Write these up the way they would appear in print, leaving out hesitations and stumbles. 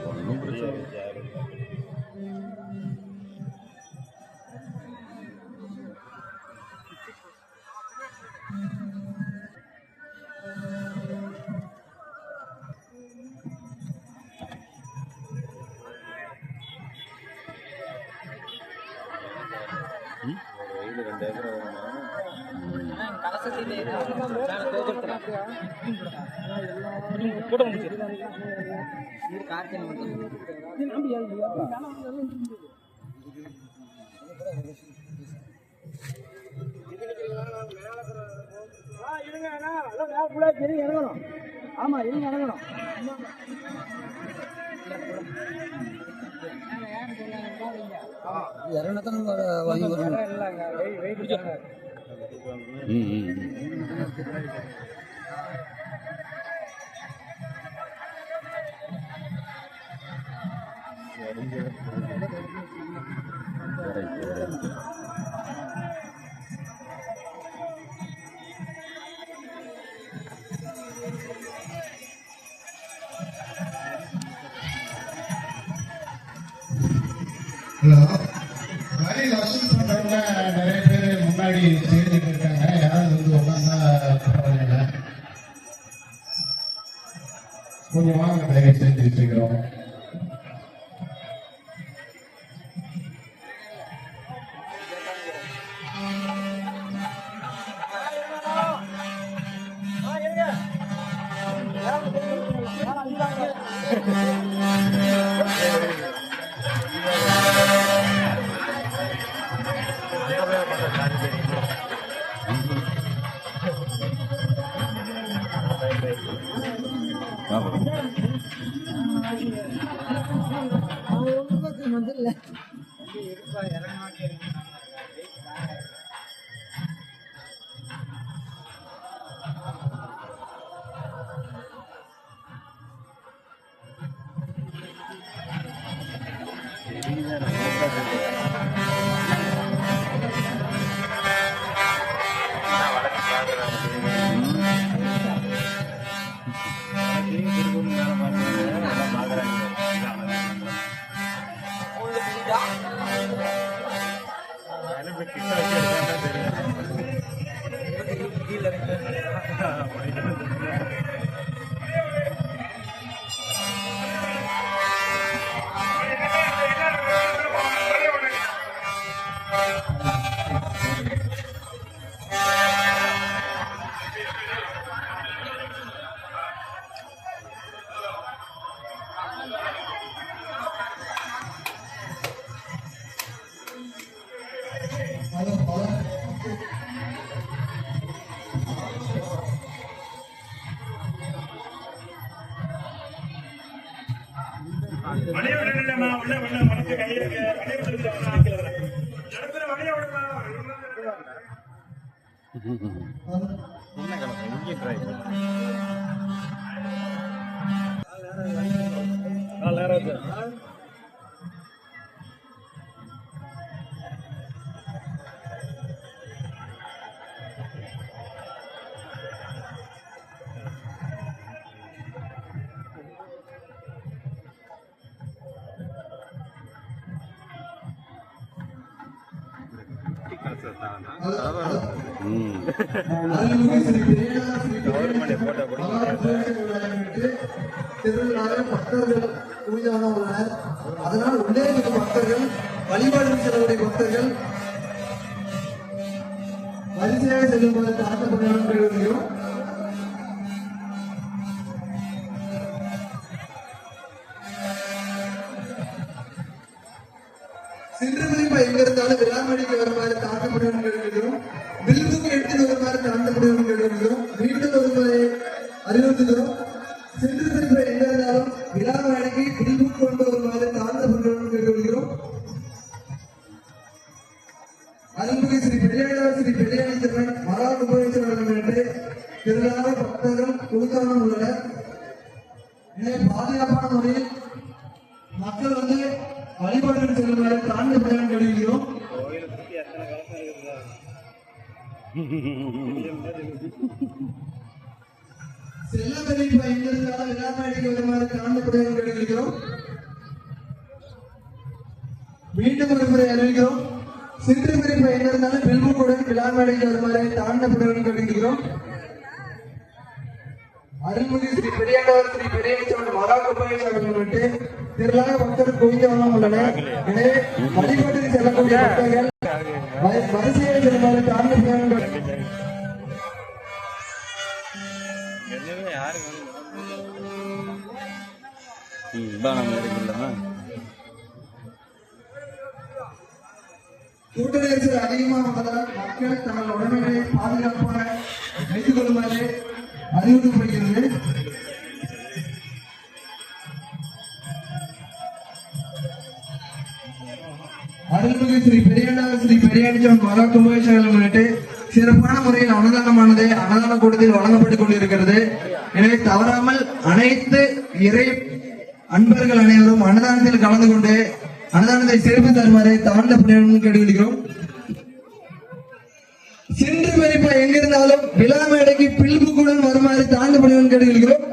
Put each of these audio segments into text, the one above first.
ஒன்றும் பிரச்சனை. ஆமா இருங்க இறங்கணும். இறங்கத்தான் வாங்கி ஹலோ, வரி வசூல் பண்றவங்க நிறைய பேர் முன்னாடி சேர்ந்துட்டு இருக்காங்க. யாராவது வந்து உட்காந்தா பரவாயில்ல. கொஞ்சம் வாங்க, தயவு செஞ்சு வச்சுக்கிறோம். பக்தர்கள் குவிதாக உள்ளனர். அதனால் உள்ளே இருக்கும் பக்தர்கள், வழிபாடு செல்லக்கூடிய பக்தர்கள் வரிசையாக செல்லும்போது தாக்கப்படும். சிறு குறிப்பா எங்க இருந்தாலும் விழாமணிக்கு வருமாறு தாக்கப்படும். பில்புக்கு எடுத்து வருமாறு தாக்கப்படும். மீண்டும் வருமாறு அறிவுறுத்துகிறோம். சிறு குறிப்பா எங்க இருந்தாலும் விழாமணிக்கு பில்புக்கு கொண்டு வருமாறு தாக்கப்படும். அருள்மிகு ஸ்ரீ பெரியார் ஸ்ரீ பெரியார் மராடு உபயோகிச்சவர்கள் என்று திரளான பக்தர்கள் குழுக்கானம் உள்ளனர். பாதுகாப்பான முறையில் மக்கள் வந்து வழிபாடுகள் செல்லுமாறு தாழ்ந்து பயணம் எழுதுகிறோம். செல்லப்பெரியப்பா எங்க இருந்தாலும் விழாமேடைக்கு வருமாறு தாழ்ந்தபடியுடன் கேட்டுக்கொள்கிறோம். மீண்டும் ஒரு முறை அறிவிக்கிறோம். சிறு பெரியப்பா எங்க இருந்தாலும் பில்புக்குடன் விழாமேடைக்கு வருமாறு தாழ்ந்தபடியுடன் கேட்டுக்கொள்கிறோம். அருள்மிகு ஸ்ரீ பெரியாண்டவர் ஸ்ரீ பெரியச்சவன் மகா குபேரன் முன்னிட்டு திரளான பக்தர் குவிந்த வண்ணம் உள்ளனர். எனவே வழிபாட்டில் செல்லக்கூடிய பக்தர்கள் வரிசையில் செல்லுமாறு தாழ்ந்தபடியுடன் கூட்ட நெரிசல் அதிகமாக உள்ளதால் மக்கள் தங்கள் உடமைகளை பாதுகாப்பாக வைத்துக் கொள்ளுமாறு அறிவுறுத்தப்படுகிறது. அருள்மிகு ஸ்ரீ பெரியாண்டவர் ஸ்ரீ பெரியாண்டவன் மகா கும்பேஸ்வரரை முன்னிட்டு சிறப்பான முறையில் அன்னதானமானது அன்னதான கூடத்தில் வழங்கப்பட்டுக் கொண்டிருக்கிறது. எனவே தவறாமல் அனைத்து இறை அன்பர்கள் அனைவரும் அன்னதானத்தில் கலந்து கொண்டு அன்னதானத்தை சிறப்பு தருமாறு தாழ்ந்த பணியுடன் கேட்டுக்கொள்கிறோம். சென்று பெரியப்பா எங்கிருந்தாலும் விழா மேடைக்கு பில்புக்குடன் வருமாறு தாழ்ந்த பணியுடன் கேட்டுக்கொள்கிறோம்.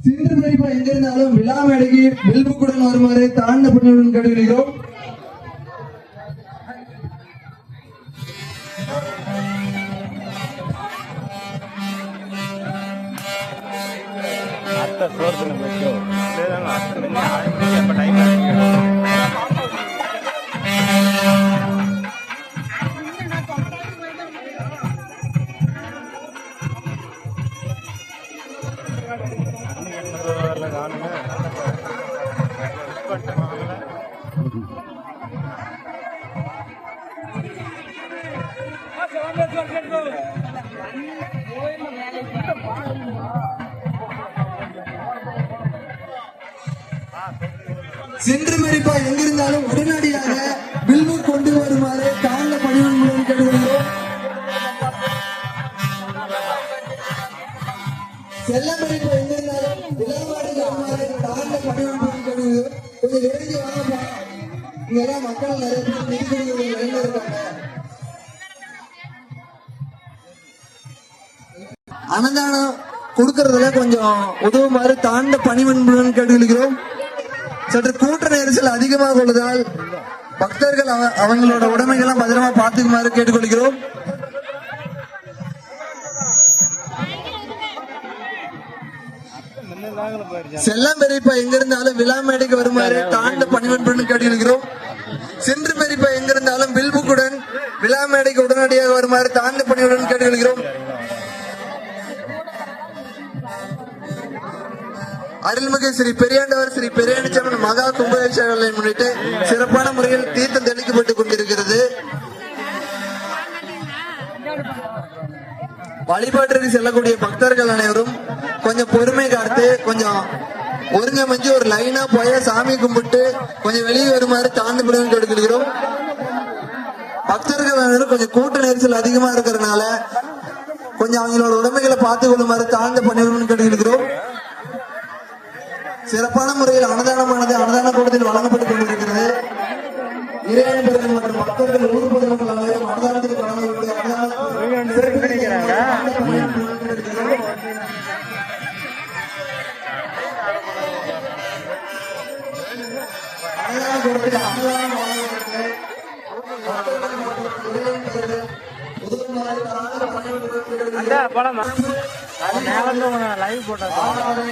சென்று பெரியப்பா எங்கிருந்தாலும் விழா மேடைக்கு பில்புக்குடன் வருமாறு தாழ்ந்த பணியுடன் கேட்டுக்கொள்கிறோம். சென்று பெரியப்பா எங்கிருந்தாலும் உடனடியாக பில்பு கொண்டு வருமாறு தாழ்ந்த பணியுடன் மூலம் கேட்டுக்கொள்கிறோம். செல்ல பெரியப்பா எங்கிருந்தாலும் விழாவாடிக்கு வருமாறு தாழ்ந்த பணியுடன் மூலம் கேட்டுக்கொள்கிறோம். கொஞ்சம் எழுதி வாங்கப்பா, இங்கெல்லாம் மக்கள் நிறைய பேர் நிதி இருக்காங்க. அன்னதானம் கொடுக்கறதுல கொஞ்சம் உதவுமாறு தாழ்ந்த பணிவன்புடன் கேட்டுக்கொள்கிறோம். சற்று கூட்ட நெரிசல் அதிகமாக உள்ளதால் பக்தர்கள் அவங்களோட உடைமைகள்லாம் பத்திரமா பார்த்துக்குமாறு கேட்டுக்கொள்கிறோம். செல்லம் பெரியப்பா எங்கிருந்தாலும் விழா மேடைக்கு வருமாறு தாழ்ந்த பணிவன்புடன் கேட்டுக்கொள்கிறோம். சென்று பெரியப்பா எங்கிருந்தாலும் பில்புக்குடன் விழா மேடைக்கு உடனடியாக வருமாறு தாழ்ந்த பணியுடன் கேட்டுக்கொள்கிறோம். அருள்மிகு ஸ்ரீ பெரியாண்டவர் ஸ்ரீ பெரியாண்டவன் மகா கும்பேஸ்வரரை முன்னிட்டு சிறப்பான முறையில் தீர்த்தம் தெளிக்கப்பட்டுக் கொண்டிருக்கிறது. வழிபாட்டிற்கு செல்லக்கூடிய பக்தர்கள் அனைவரும் கொஞ்சம் பொறுமை காத்து கொஞ்சம் ஒருங்கமைஞ்சு ஒரு லைனா போய் சாமி கும்பிட்டு கொஞ்சம் வெளியே வருமாறு தாழ்ந்து பணியுடன் கேட்டுக்கொள்கிறோம். பக்தர்கள் அனைவரும் கொஞ்சம் கூட்ட நெரிசல் அதிகமா இருக்கிறதுனால கொஞ்சம் அவங்களோட உடைமைகளை பார்த்துக் கொள்ளுமாறு தாழ்ந்த பணியுடன் கேட்டுக்கொள்கிறோம். சிறப்பான முறையில் அன்னதானமானது அன்னதான கூடத்தில் வழங்கப்பட்டுக் கொண்டிருக்கிறது. இறையன்பர்கள் மற்றும் பக்தர்கள் ஊர் பொதுமக்கள் அனைவரும் அன்னதானத்தில் கலந்து கொண்டு அன்னதான கூடத்தில் அன்னதானம் வழங்குவதற்கு லைவ் போட்டா ஒரு